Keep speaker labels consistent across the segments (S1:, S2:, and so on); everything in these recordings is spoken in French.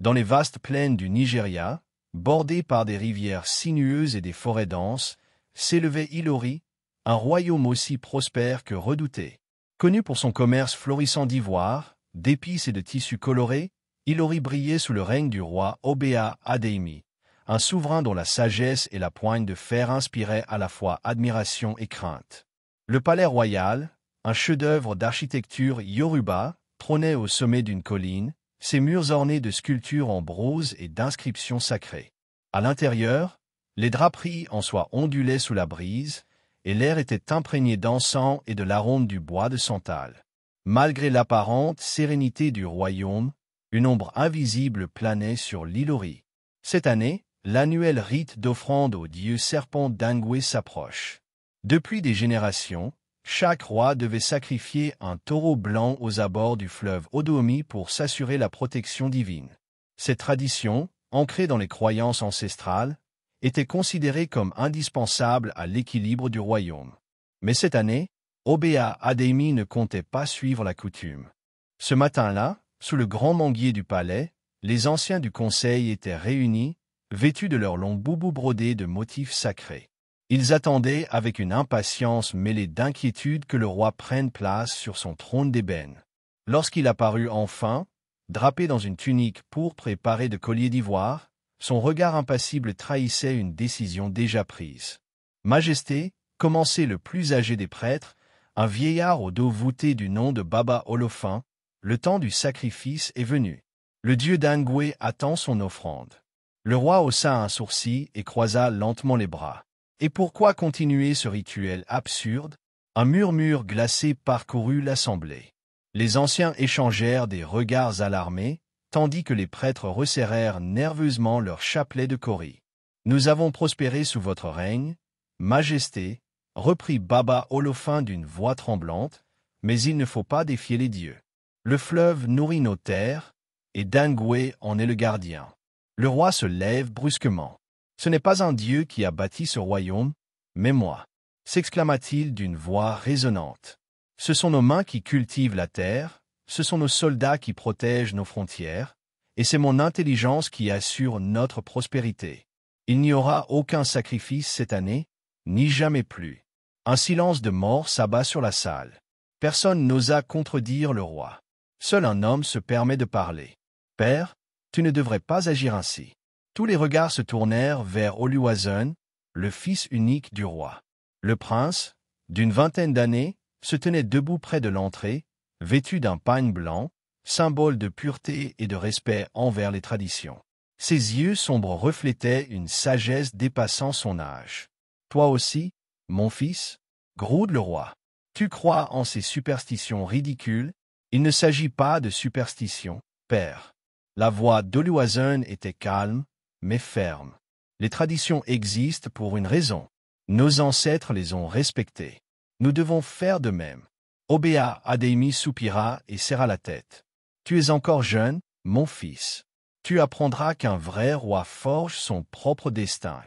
S1: Dans les vastes plaines du Nigeria, bordées par des rivières sinueuses et des forêts denses, s'élevait Ilori, un royaume aussi prospère que redouté. Connu pour son commerce florissant d'ivoire, d'épices et de tissus colorés, Ilori brillait sous le règne du roi Obéa Adéimi, un souverain dont la sagesse et la poigne de fer inspiraient à la fois admiration et crainte. Le palais royal, un chef-d'œuvre d'architecture yoruba, trônait au sommet d'une colline, ses murs ornés de sculptures en bronze et d'inscriptions sacrées. À l'intérieur, les draperies en soie ondulaient sous la brise, et l'air était imprégné d'encens et de l'arôme du bois de santal. Malgré l'apparente sérénité du royaume, une ombre invisible planait sur l'Ilori. Cette année, l'annuel rite d'offrande au dieu serpent d'Angwe s'approche. Depuis des générations, chaque roi devait sacrifier un taureau blanc aux abords du fleuve Odomi pour s'assurer la protection divine. Cette tradition, ancrée dans les croyances ancestrales, était considérée comme indispensable à l'équilibre du royaume. Mais cette année, Obéa Adéimi ne comptait pas suivre la coutume. Ce matin-là, sous le grand manguier du palais, les anciens du conseil étaient réunis, vêtus de leurs longs boubous brodés de motifs sacrés. Ils attendaient avec une impatience mêlée d'inquiétude que le roi prenne place sur son trône d'ébène. Lorsqu'il apparut enfin, drapé dans une tunique pourpre et paré de colliers d'ivoire, son regard impassible trahissait une décision déjà prise. Majesté, commençait le plus âgé des prêtres, un vieillard au dos voûté du nom de Baba Olofin, le temps du sacrifice est venu. Le dieu d'Angwe attend son offrande. Le roi haussa un sourcil et croisa lentement les bras. Et pourquoi continuer ce rituel absurde? Un murmure glacé parcourut l'assemblée. Les anciens échangèrent des regards alarmés, tandis que les prêtres resserrèrent nerveusement leurs chapelets de cori. « Nous avons prospéré sous votre règne, Majesté, reprit Baba Olofin d'une voix tremblante, mais il ne faut pas défier les dieux. Le fleuve nourrit nos terres, et Dangwe en est le gardien. » Le roi se lève brusquement. « Ce n'est pas un dieu qui a bâti ce royaume, mais moi, » s'exclama-t-il d'une voix résonnante. « Ce sont nos mains qui cultivent la terre, ce sont nos soldats qui protègent nos frontières, et c'est mon intelligence qui assure notre prospérité. Il n'y aura aucun sacrifice cette année, ni jamais plus. » Un silence de mort s'abat sur la salle. Personne n'osa contredire le roi. Seul un homme se permet de parler. « Père, tu ne devrais pas agir ainsi. » Tous les regards se tournèrent vers Oluwaseun, le fils unique du roi. Le prince, d'une vingtaine d'années, se tenait debout près de l'entrée, vêtu d'un pagne blanc, symbole de pureté et de respect envers les traditions. Ses yeux sombres reflétaient une sagesse dépassant son âge. « Toi aussi, mon fils ?» groude le roi. « Tu crois en ces superstitions ridicules? Il ne s'agit pas de superstition, père. » La voix d'Oluwaseun était calme, mais ferme. Les traditions existent pour une raison. Nos ancêtres les ont respectées. Nous devons faire de même. Obéa Adéimi soupira et serra la tête. « Tu es encore jeune, mon fils. Tu apprendras qu'un vrai roi forge son propre destin. »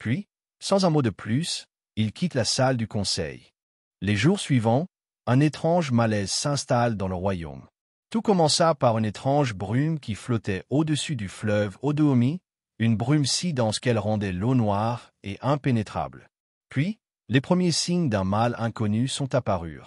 S1: Puis, sans un mot de plus, il quitte la salle du conseil. Les jours suivants, un étrange malaise s'installe dans le royaume. Tout commença par une étrange brume qui flottait au-dessus du fleuve Odomi, une brume si dense qu'elle rendait l'eau noire et impénétrable. Puis, les premiers signes d'un mal inconnu sont apparus.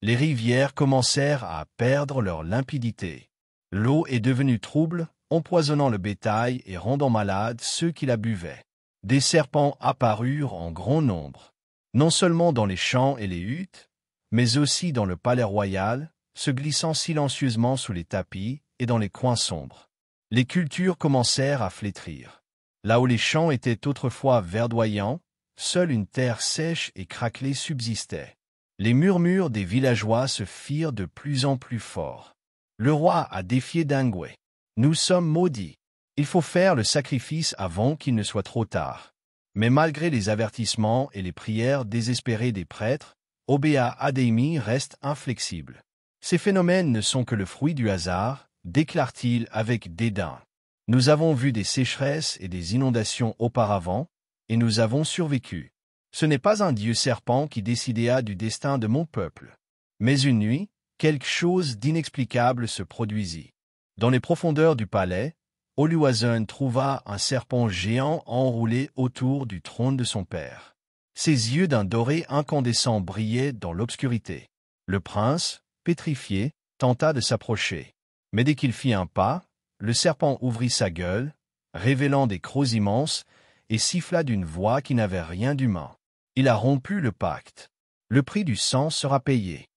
S1: Les rivières commencèrent à perdre leur limpidité. L'eau est devenue trouble, empoisonnant le bétail et rendant malades ceux qui la buvaient. Des serpents apparurent en grand nombre, non seulement dans les champs et les huttes, mais aussi dans le palais royal, se glissant silencieusement sous les tapis et dans les coins sombres. Les cultures commencèrent à flétrir. Là où les champs étaient autrefois verdoyants, seule une terre sèche et craquelée subsistait. Les murmures des villageois se firent de plus en plus forts. Le roi a défié Dangwe. Nous sommes maudits. Il faut faire le sacrifice avant qu'il ne soit trop tard. Mais malgré les avertissements et les prières désespérées des prêtres, Obéa Adéimi reste inflexible. Ces phénomènes ne sont que le fruit du hasard, déclare-t-il avec dédain. Nous avons vu des sécheresses et des inondations auparavant, et nous avons survécu. Ce n'est pas un dieu serpent qui décidera du destin de mon peuple. Mais une nuit, quelque chose d'inexplicable se produisit. Dans les profondeurs du palais, Oluwaseun trouva un serpent géant enroulé autour du trône de son père. Ses yeux d'un doré incandescent brillaient dans l'obscurité. Le prince, pétrifié, tenta de s'approcher. Mais dès qu'il fit un pas, le serpent ouvrit sa gueule, révélant des crocs immenses, et siffla d'une voix qui n'avait rien d'humain. Il a rompu le pacte. Le prix du sang sera payé.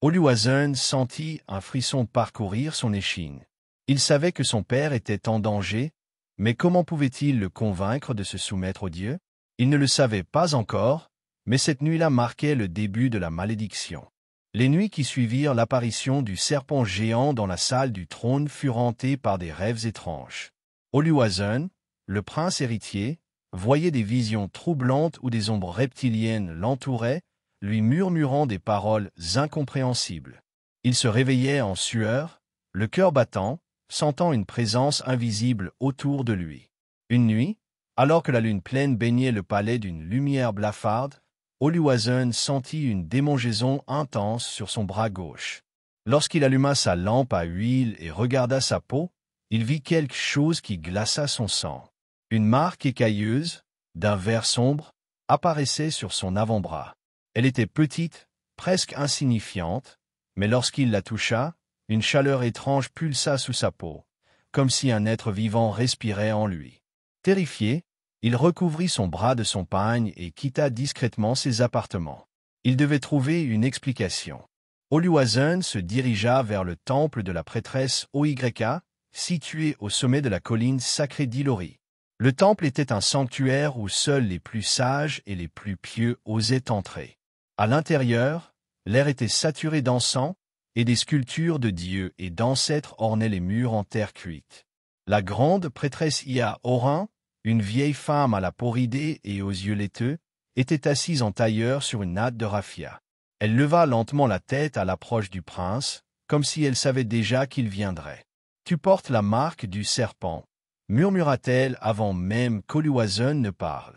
S1: Oluwaseun sentit un frisson parcourir son échine. Il savait que son père était en danger, mais comment pouvait-il le convaincre de se soumettre au Dieu? Il ne le savait pas encore, mais cette nuit-là marquait le début de la malédiction. Les nuits qui suivirent l'apparition du serpent géant dans la salle du trône furent hantées par des rêves étranges. Oluwaseun, le prince héritier, voyait des visions troublantes où des ombres reptiliennes l'entouraient, lui murmurant des paroles incompréhensibles. Il se réveillait en sueur, le cœur battant, sentant une présence invisible autour de lui. Une nuit, alors que la lune pleine baignait le palais d'une lumière blafarde, Oluwaseun sentit une démangeaison intense sur son bras gauche. Lorsqu'il alluma sa lampe à huile et regarda sa peau, il vit quelque chose qui glaça son sang. Une marque écailleuse, d'un vert sombre, apparaissait sur son avant-bras. Elle était petite, presque insignifiante, mais lorsqu'il la toucha, une chaleur étrange pulsa sous sa peau, comme si un être vivant respirait en lui. Terrifié, il recouvrit son bras de son pagne et quitta discrètement ses appartements. Il devait trouver une explication. Oluwaseun se dirigea vers le temple de la prêtresse Oyka, situé au sommet de la colline sacrée d'Ilori. Le temple était un sanctuaire où seuls les plus sages et les plus pieux osaient entrer. À l'intérieur, l'air était saturé d'encens, et des sculptures de dieux et d'ancêtres ornaient les murs en terre cuite. La grande prêtresse Ia Orin, une vieille femme à la peau ridée et aux yeux laiteux, était assise en tailleur sur une natte de raffia. Elle leva lentement la tête à l'approche du prince, comme si elle savait déjà qu'il viendrait. « Tu portes la marque du serpent », murmura-t-elle avant même qu'Oluwaseun ne parle.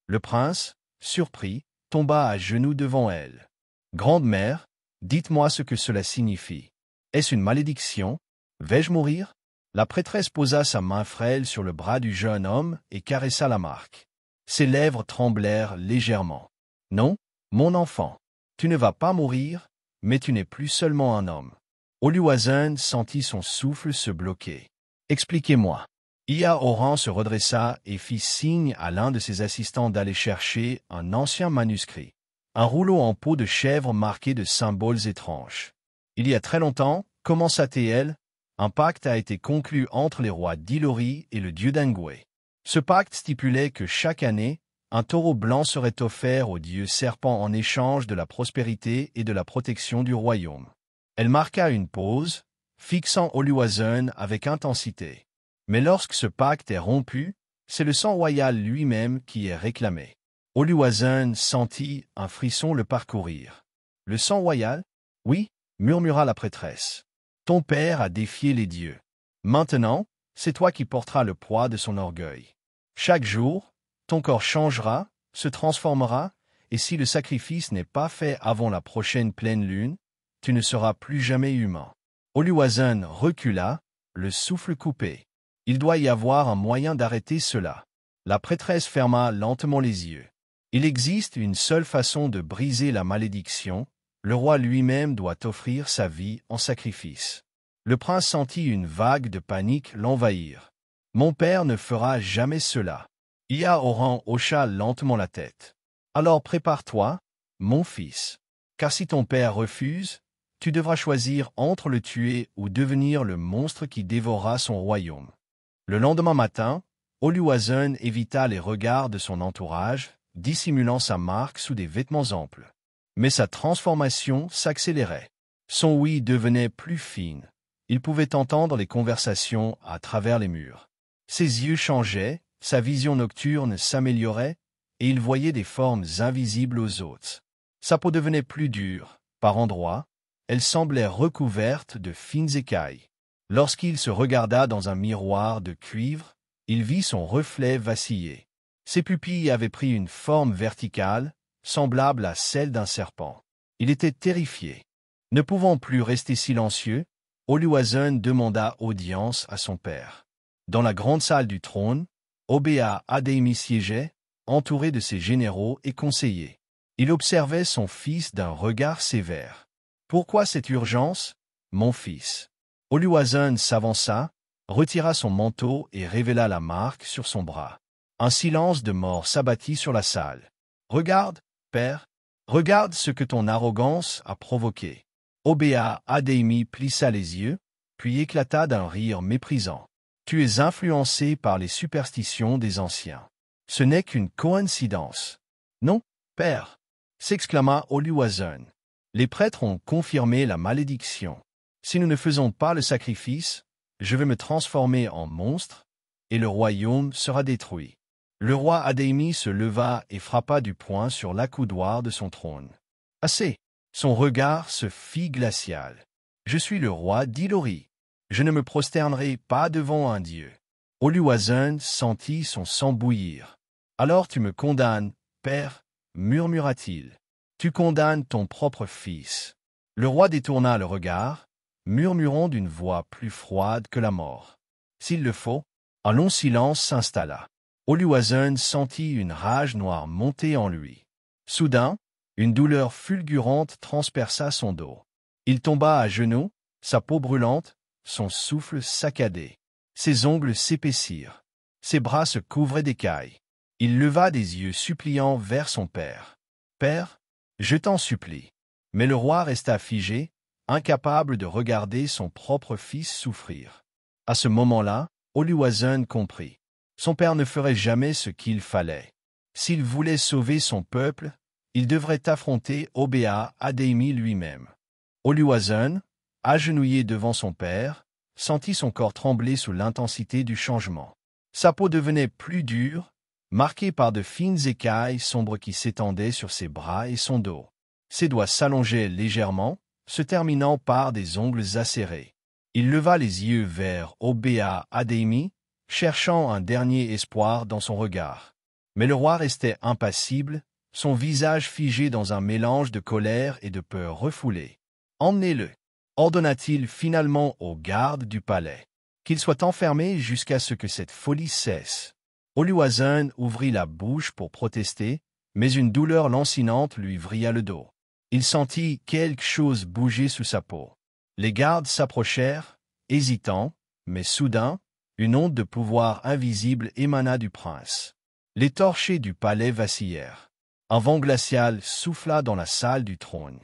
S1: Le prince, surpris, tomba à genoux devant elle. « Grande-mère, dites-moi ce que cela signifie. Est-ce une malédiction? Vais-je mourir ?» La prêtresse posa sa main frêle sur le bras du jeune homme et caressa la marque. Ses lèvres tremblèrent légèrement. « Non, mon enfant, tu ne vas pas mourir, mais tu n'es plus seulement un homme. » Oluwaseun sentit son souffle se bloquer. « Expliquez-moi. » Ia Oran se redressa et fit signe à l'un de ses assistants d'aller chercher un ancien manuscrit. Un rouleau en peau de chèvre marqué de symboles étranges. « Il y a très longtemps, commença-t-elle, un pacte a été conclu entre les rois d'Ilori et le dieu d'Engwe. Ce pacte stipulait que chaque année, un taureau blanc serait offert au dieu serpent en échange de la prospérité et de la protection du royaume. Elle marqua une pause, fixant Oluwaseun avec intensité. Mais lorsque ce pacte est rompu, c'est le sang royal lui-même qui est réclamé. Oluwaseun sentit un frisson le parcourir. « Le sang royal? Oui, murmura la prêtresse. Ton père a défié les dieux. Maintenant, c'est toi qui porteras le poids de son orgueil. Chaque jour, ton corps changera, se transformera, et si le sacrifice n'est pas fait avant la prochaine pleine lune, tu ne seras plus jamais humain. » Oluwaseun recula, le souffle coupé. Il doit y avoir un moyen d'arrêter cela. La prêtresse ferma lentement les yeux. Il existe une seule façon de briser la malédiction. Le roi lui-même doit offrir sa vie en sacrifice. Le prince sentit une vague de panique l'envahir. « Mon père ne fera jamais cela. » Ia Oran hocha lentement la tête. « Alors prépare-toi, mon fils. Car si ton père refuse, tu devras choisir entre le tuer ou devenir le monstre qui dévorera son royaume. » Le lendemain matin, Oluwaseun évita les regards de son entourage, dissimulant sa marque sous des vêtements amples. Mais sa transformation s'accélérait. Son ouïe devenait plus fine. Il pouvait entendre les conversations à travers les murs. Ses yeux changeaient, sa vision nocturne s'améliorait, et il voyait des formes invisibles aux autres. Sa peau devenait plus dure, par endroits, elle semblait recouverte de fines écailles. Lorsqu'il se regarda dans un miroir de cuivre, il vit son reflet vaciller. Ses pupilles avaient pris une forme verticale, semblable à celle d'un serpent. Il était terrifié. Ne pouvant plus rester silencieux, Oluwaseun demanda audience à son père. Dans la grande salle du trône, Obéa Adémi siégeait, entouré de ses généraux et conseillers. Il observait son fils d'un regard sévère. « Pourquoi cette urgence, mon fils ?» Oluwaseun s'avança, retira son manteau et révéla la marque sur son bras. Un silence de mort s'abattit sur la salle. « Regarde, père, regarde ce que ton arrogance a provoqué. » Obéa Adémi plissa les yeux, puis éclata d'un rire méprisant. « Tu es influencé par les superstitions des anciens. Ce n'est qu'une coïncidence. »« Non, père !» s'exclama Oluwaseun. « Les prêtres ont confirmé la malédiction. Si nous ne faisons pas le sacrifice, je vais me transformer en monstre, et le royaume sera détruit. » Le roi Adémi se leva et frappa du poing sur l'accoudoir de son trône. « Assez !» Son regard se fit glacial. « Je suis le roi d'Ilori. Je ne me prosternerai pas devant un dieu. » Oluwaseun sentit son sang bouillir. « Alors tu me condamnes, père, murmura-t-il. Tu condamnes ton propre fils. » Le roi détourna le regard, murmurant d'une voix plus froide que la mort. S'il le faut, un long silence s'installa. Oluwaseun sentit une rage noire monter en lui. Soudain, une douleur fulgurante transperça son dos. Il tomba à genoux, sa peau brûlante, son souffle saccadé. Ses ongles s'épaissirent. Ses bras se couvraient d'écailles. Il leva des yeux suppliants vers son père. « Père, je t'en supplie. » Mais le roi resta figé, incapable de regarder son propre fils souffrir. À ce moment-là, Oluwaseun comprit. Son père ne ferait jamais ce qu'il fallait. S'il voulait sauver son peuple, il devrait affronter Obéa Adémi lui-même. Oluwaseun, agenouillé devant son père, sentit son corps trembler sous l'intensité du changement. Sa peau devenait plus dure, marquée par de fines écailles sombres qui s'étendaient sur ses bras et son dos. Ses doigts s'allongeaient légèrement, se terminant par des ongles acérés. Il leva les yeux vers Obéa Adémi, cherchant un dernier espoir dans son regard. Mais le roi restait impassible, son visage figé dans un mélange de colère et de peur refoulée. « Emmenez-le » ordonna-t-il finalement aux gardes du palais. « Qu'il soit enfermé jusqu'à ce que cette folie cesse. » Oluwaseun ouvrit la bouche pour protester, mais une douleur lancinante lui vrilla le dos. Il sentit quelque chose bouger sous sa peau. Les gardes s'approchèrent, hésitants, mais soudain, une onde de pouvoir invisible émana du prince. Les torchers du palais vacillèrent. Un vent glacial souffla dans la salle du trône.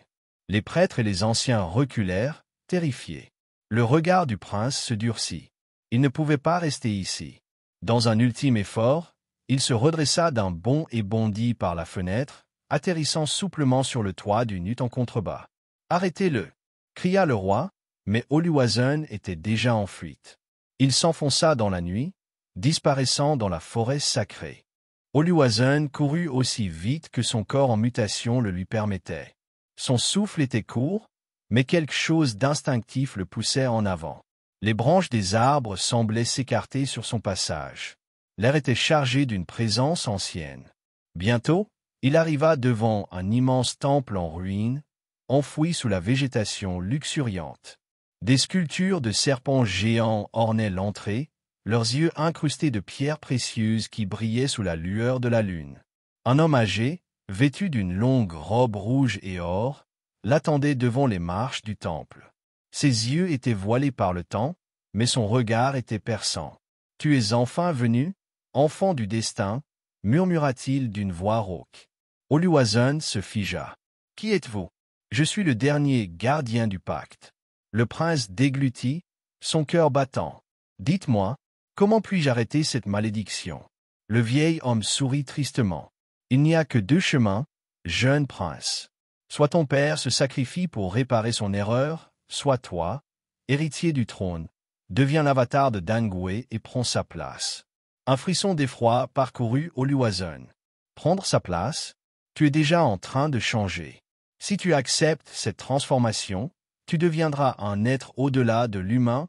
S1: Les prêtres et les anciens reculèrent, terrifiés. Le regard du prince se durcit. Il ne pouvait pas rester ici. Dans un ultime effort, il se redressa d'un bond et bondit par la fenêtre, atterrissant souplement sur le toit d'une hutte en contrebas. « Arrêtez-le » cria le roi, mais Oluwaseun était déjà en fuite. Il s'enfonça dans la nuit, disparaissant dans la forêt sacrée. Oluwaseun courut aussi vite que son corps en mutation le lui permettait. Son souffle était court, mais quelque chose d'instinctif le poussait en avant. Les branches des arbres semblaient s'écarter sur son passage. L'air était chargé d'une présence ancienne. Bientôt, il arriva devant un immense temple en ruine, enfoui sous la végétation luxuriante. Des sculptures de serpents géants ornaient l'entrée, leurs yeux incrustés de pierres précieuses qui brillaient sous la lueur de la lune. Un homme âgé, vêtu d'une longue robe rouge et or, l'attendait devant les marches du temple. Ses yeux étaient voilés par le temps, mais son regard était perçant. « Tu es enfin venu, enfant du destin » murmura-t-il d'une voix rauque. Oluwaseun se figea. « Qui êtes-vous » ? « Je suis le dernier gardien du pacte. » Le prince déglutit, son cœur battant. « Dites-moi, comment puis-je arrêter cette malédiction ?» Le vieil homme sourit tristement. « Il n'y a que deux chemins, jeune prince. Soit ton père se sacrifie pour réparer son erreur, soit toi, héritier du trône, deviens l'avatar de Dangwe et prends sa place. » Un frisson d'effroi parcourut Oluwaseun. Prendre sa place? Tu es déjà en train de changer. Si tu acceptes cette transformation, tu deviendras un être au-delà de l'humain,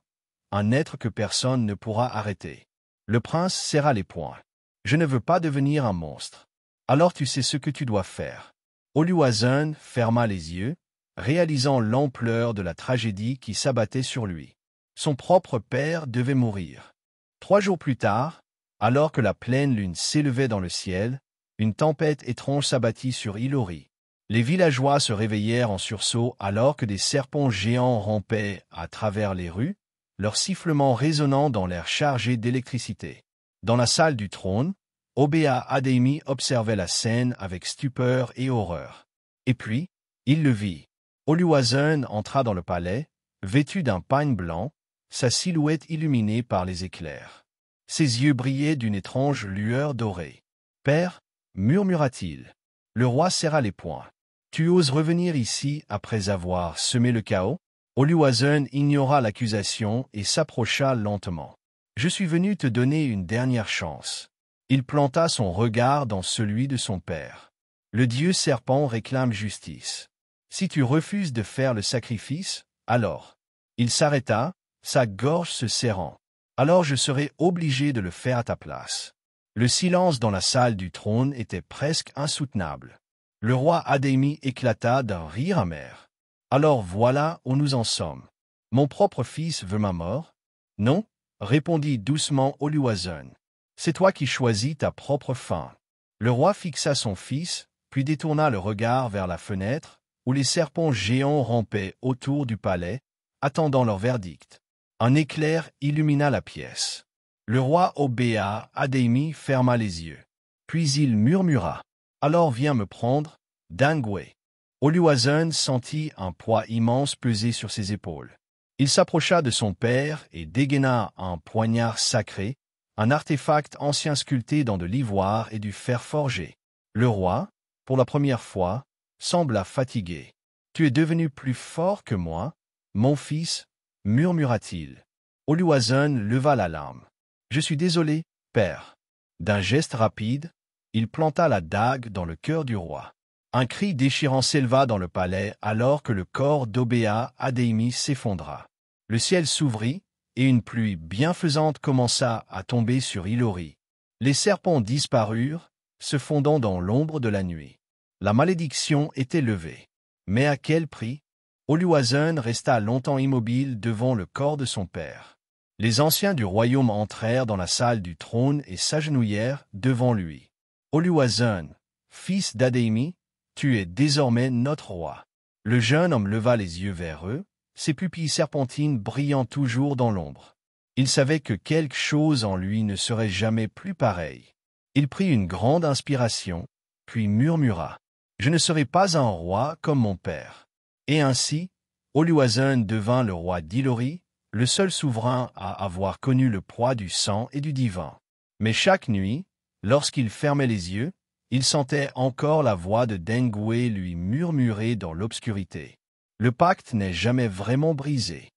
S1: un être que personne ne pourra arrêter. Le prince serra les poings. Je ne veux pas devenir un monstre. Alors tu sais ce que tu dois faire. Oluwaseun ferma les yeux, réalisant l'ampleur de la tragédie qui s'abattait sur lui. Son propre père devait mourir. 3 jours plus tard, alors que la pleine lune s'élevait dans le ciel, une tempête étrange s'abattit sur Ilori. Les villageois se réveillèrent en sursaut alors que des serpents géants rampaient à travers les rues, leur sifflement résonnant dans l'air chargé d'électricité. Dans la salle du trône, Obéa Adémi observait la scène avec stupeur et horreur. Et puis, il le vit. Oluwaseun entra dans le palais, vêtu d'un pagne blanc, sa silhouette illuminée par les éclairs. Ses yeux brillaient d'une étrange lueur dorée. « Père, murmura-t-il. » Le roi serra les poings. « Tu oses revenir ici après avoir semé le chaos ?» Oluwaseun ignora l'accusation et s'approcha lentement. « Je suis venu te donner une dernière chance. » Il planta son regard dans celui de son père. « Le dieu serpent réclame justice. Si tu refuses de faire le sacrifice, alors... » Il s'arrêta, sa gorge se serrant. « Alors je serai obligé de le faire à ta place. » Le silence dans la salle du trône était presque insoutenable. Le roi Adémi éclata d'un rire amer. « Alors voilà où nous en sommes. Mon propre fils veut ma mort? »« Non, » répondit doucement Oluwaseun. « C'est toi qui choisis ta propre fin. » Le roi fixa son fils, puis détourna le regard vers la fenêtre, où les serpents géants rampaient autour du palais, attendant leur verdict. Un éclair illumina la pièce. Le roi Obéa Adémi ferma les yeux. Puis il murmura. « Alors viens me prendre, Dangwe. » Oluwaseun sentit un poids immense peser sur ses épaules. Il s'approcha de son père et dégaina un poignard sacré, un artefact ancien sculpté dans de l'ivoire et du fer forgé. Le roi, pour la première fois, sembla fatigué. « Tu es devenu plus fort que moi, mon fils, » murmura-t-il. Oluwaseun leva la lame. « Je suis désolé, père. » D'un geste rapide, il planta la dague dans le cœur du roi. Un cri déchirant s'éleva dans le palais alors que le corps d'Obéa Adémi s'effondra. Le ciel s'ouvrit, et une pluie bienfaisante commença à tomber sur Ilori. Les serpents disparurent, se fondant dans l'ombre de la nuit. La malédiction était levée. Mais à quel prix? Oluwaseun resta longtemps immobile devant le corps de son père. Les anciens du royaume entrèrent dans la salle du trône et s'agenouillèrent devant lui. « Oluwaseun, fils d'Adémi, tu es désormais notre roi. » Le jeune homme leva les yeux vers eux, ses pupilles serpentines brillant toujours dans l'ombre. Il savait que quelque chose en lui ne serait jamais plus pareil. Il prit une grande inspiration, puis murmura. « Je ne serai pas un roi comme mon père. » Et ainsi, Oluwaseun devint le roi d'Ilori, le seul souverain à avoir connu le poids du sang et du divin. Mais chaque nuit, lorsqu'il fermait les yeux, il sentait encore la voix de Dengwe lui murmurer dans l'obscurité. Le pacte n'est jamais vraiment brisé.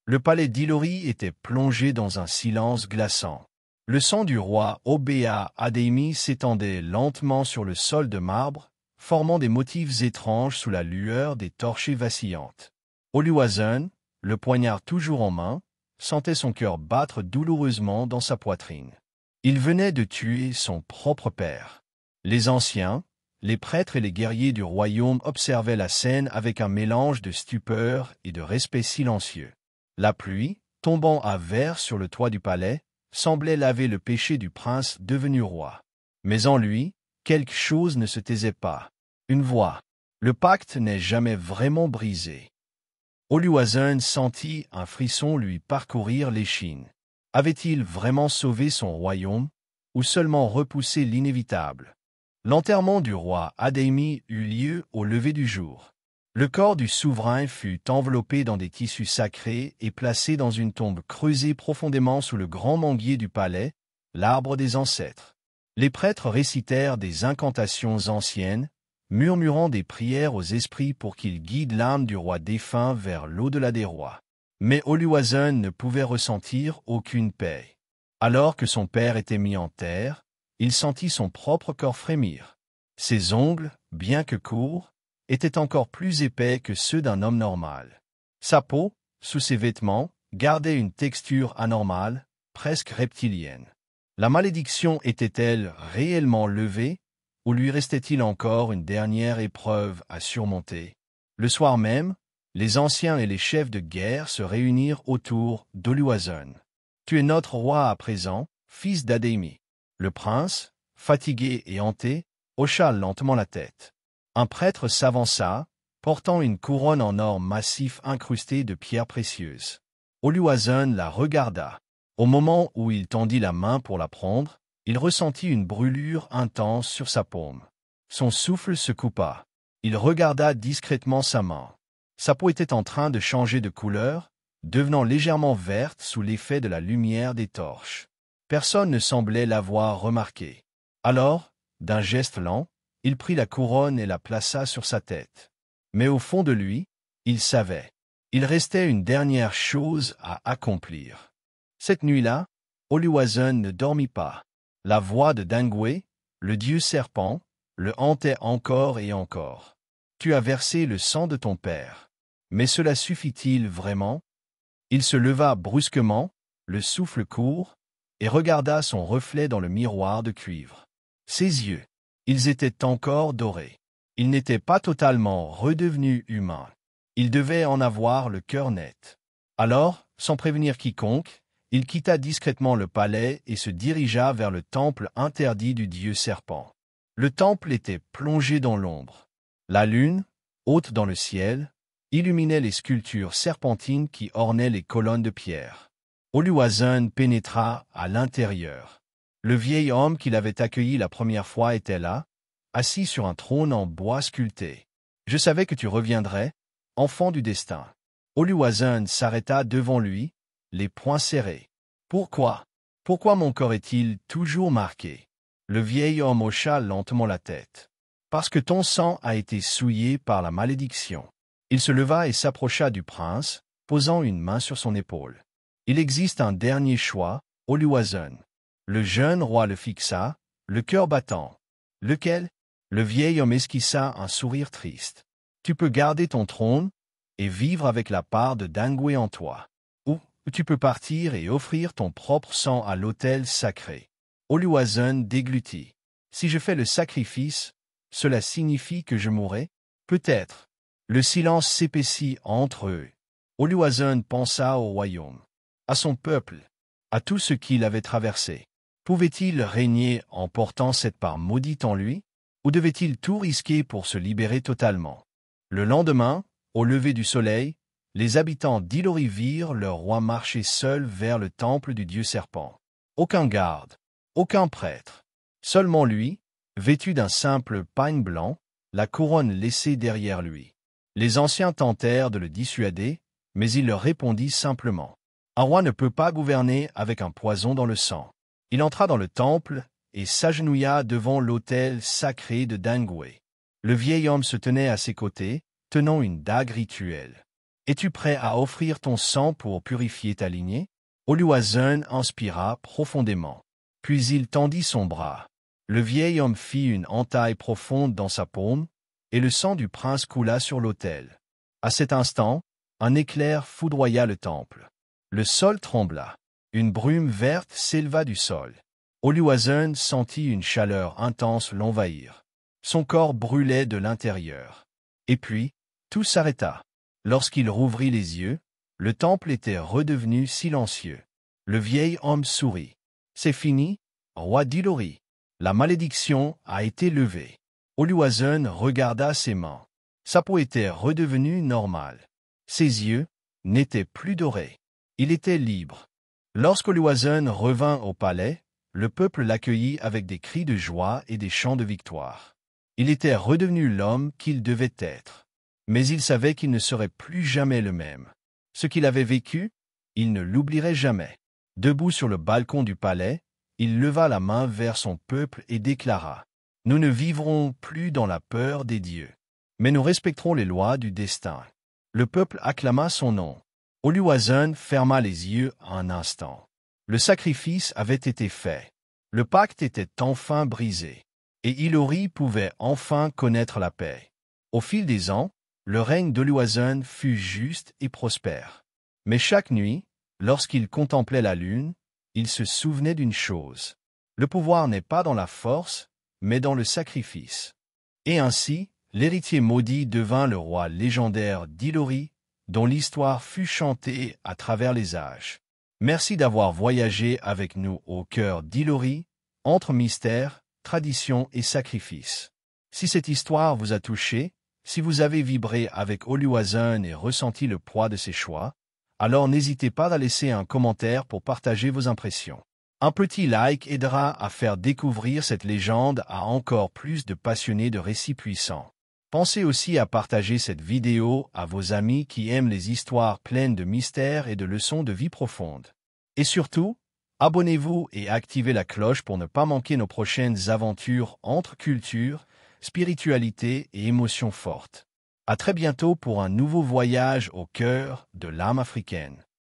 S1: Le palais d'Ilori était plongé dans un silence glaçant. Le sang du roi Obéa Adémi s'étendait lentement sur le sol de marbre, formant des motifs étranges sous la lueur des torchers vacillantes. Oluwaseun, le poignard toujours en main, sentait son cœur battre douloureusement dans sa poitrine. Il venait de tuer son propre père. Les anciens, les prêtres et les guerriers du royaume observaient la scène avec un mélange de stupeur et de respect silencieux. La pluie, tombant à verre sur le toit du palais, semblait laver le péché du prince devenu roi. Mais en lui, quelque chose ne se taisait pas. Une voix. Le pacte n'est jamais vraiment brisé. Oluwaseun sentit un frisson lui parcourir l'échine. Avait-il vraiment sauvé son royaume, ou seulement repoussé l'inévitable? L'enterrement du roi Adémi eut lieu au lever du jour. Le corps du souverain fut enveloppé dans des tissus sacrés et placé dans une tombe creusée profondément sous le grand manguier du palais, l'arbre des ancêtres. Les prêtres récitèrent des incantations anciennes, murmurant des prières aux esprits pour qu'ils guident l'âme du roi défunt vers l'au-delà des rois. Mais Oluwaseun ne pouvait ressentir aucune paix. Alors que son père était mis en terre, il sentit son propre corps frémir. Ses ongles, bien que courts, étaient encore plus épais que ceux d'un homme normal. Sa peau, sous ses vêtements, gardait une texture anormale, presque reptilienne. La malédiction était-elle réellement levée, ou lui restait-il encore une dernière épreuve à surmonter? Le soir même, les anciens et les chefs de guerre se réunirent autour d'Oluwaseun. Tu es notre roi à présent, fils d'Adémi. Le prince, fatigué et hanté, hocha lentement la tête. Un prêtre s'avança, portant une couronne en or massif incrustée de pierres précieuses. Oluwaseun la regarda. Au moment où il tendit la main pour la prendre, il ressentit une brûlure intense sur sa paume. Son souffle se coupa. Il regarda discrètement sa main. Sa peau était en train de changer de couleur, devenant légèrement verte sous l'effet de la lumière des torches. Personne ne semblait l'avoir remarqué. Alors, d'un geste lent, il prit la couronne et la plaça sur sa tête. Mais au fond de lui, il savait. Il restait une dernière chose à accomplir. Cette nuit-là, Oluwaseun ne dormit pas. La voix de Dangwe, le dieu serpent, le hantait encore et encore. Tu as versé le sang de ton père. Mais cela suffit-il vraiment? Il se leva brusquement, le souffle court, et regarda son reflet dans le miroir de cuivre. Ses yeux, ils étaient encore dorés. Il n'était pas totalement redevenu humain. Il devait en avoir le cœur net. Alors, sans prévenir quiconque, il quitta discrètement le palais et se dirigea vers le temple interdit du dieu serpent. Le temple était plongé dans l'ombre. La lune, haute dans le ciel, illuminait les sculptures serpentines qui ornaient les colonnes de pierre. Oluwaseun pénétra à l'intérieur. Le vieil homme qui l'avait accueilli la première fois était là, assis sur un trône en bois sculpté. « Je savais que tu reviendrais, enfant du destin. » Oluwaseun s'arrêta devant lui, les poings serrés. « Pourquoi? Pourquoi mon corps est-il toujours marqué ?» Le vieil homme hocha lentement la tête. « Parce que ton sang a été souillé par la malédiction. » Il se leva et s'approcha du prince, posant une main sur son épaule. « Il existe un dernier choix, Oluwaseun. » Le jeune roi le fixa, le cœur battant. « Lequel ?» Le vieil homme esquissa un sourire triste. « Tu peux garder ton trône et vivre avec la part de Dangwe en toi. Ou tu peux partir et offrir ton propre sang à l'autel sacré. » Oluwaseun déglutit. « Si je fais le sacrifice, cela signifie que je mourrai? Peut-être. » Le silence s'épaissit entre eux. Oluwaseun pensa au royaume, à son peuple, à tout ce qu'il avait traversé. Pouvait-il régner en portant cette part maudite en lui, ou devait-il tout risquer pour se libérer totalement? Le lendemain, au lever du soleil, les habitants d'Hilori virent leur roi marcher seul vers le temple du dieu serpent. Aucun garde, aucun prêtre. Seulement lui, vêtu d'un simple pagne blanc, la couronne laissée derrière lui. Les anciens tentèrent de le dissuader, mais il leur répondit simplement. Un roi ne peut pas gouverner avec un poison dans le sang. Il entra dans le temple et s'agenouilla devant l'autel sacré de Dangwe. Le vieil homme se tenait à ses côtés, tenant une dague rituelle. « Es-tu prêt à offrir ton sang pour purifier ta lignée ?» Oluwaseun inspira profondément. Puis il tendit son bras. Le vieil homme fit une entaille profonde dans sa paume, et le sang du prince coula sur l'autel. À cet instant, un éclair foudroya le temple. Le sol trembla. Une brume verte s'éleva du sol. Oluwaseun sentit une chaleur intense l'envahir. Son corps brûlait de l'intérieur. Et puis, tout s'arrêta. Lorsqu'il rouvrit les yeux, le temple était redevenu silencieux. Le vieil homme sourit. « C'est fini, roi d'Hilori. La malédiction a été levée. » Oluwaseun regarda ses mains. Sa peau était redevenue normale. Ses yeux n'étaient plus dorés. Il était libre. Lorsqu'Oluwaseun revint au palais, le peuple l'accueillit avec des cris de joie et des chants de victoire. Il était redevenu l'homme qu'il devait être. Mais il savait qu'il ne serait plus jamais le même. Ce qu'il avait vécu, il ne l'oublierait jamais. Debout sur le balcon du palais, il leva la main vers son peuple et déclara « Nous ne vivrons plus dans la peur des dieux, mais nous respecterons les lois du destin. » Le peuple acclama son nom. Oluwaseun ferma les yeux un instant. Le sacrifice avait été fait. Le pacte était enfin brisé. Et Hilori pouvait enfin connaître la paix. Au fil des ans, le règne d'Oluwaseun fut juste et prospère. Mais chaque nuit, lorsqu'il contemplait la lune, il se souvenait d'une chose. Le pouvoir n'est pas dans la force, mais dans le sacrifice. Et ainsi, l'héritier maudit devint le roi légendaire d'Hilori, dont l'histoire fut chantée à travers les âges. Merci d'avoir voyagé avec nous au cœur d'Hillory, entre mystère, tradition et sacrifice. Si cette histoire vous a touché, si vous avez vibré avec Oluwaseun et ressenti le poids de ses choix, alors n'hésitez pas à laisser un commentaire pour partager vos impressions. Un petit like aidera à faire découvrir cette légende à encore plus de passionnés de récits puissants. Pensez aussi à partager cette vidéo à vos amis qui aiment les histoires pleines de mystères et de leçons de vie profondes. Et surtout, abonnez-vous et activez la cloche pour ne pas manquer nos prochaines aventures entre culture, spiritualité et émotions fortes. À très bientôt pour un nouveau voyage au cœur de l'âme africaine.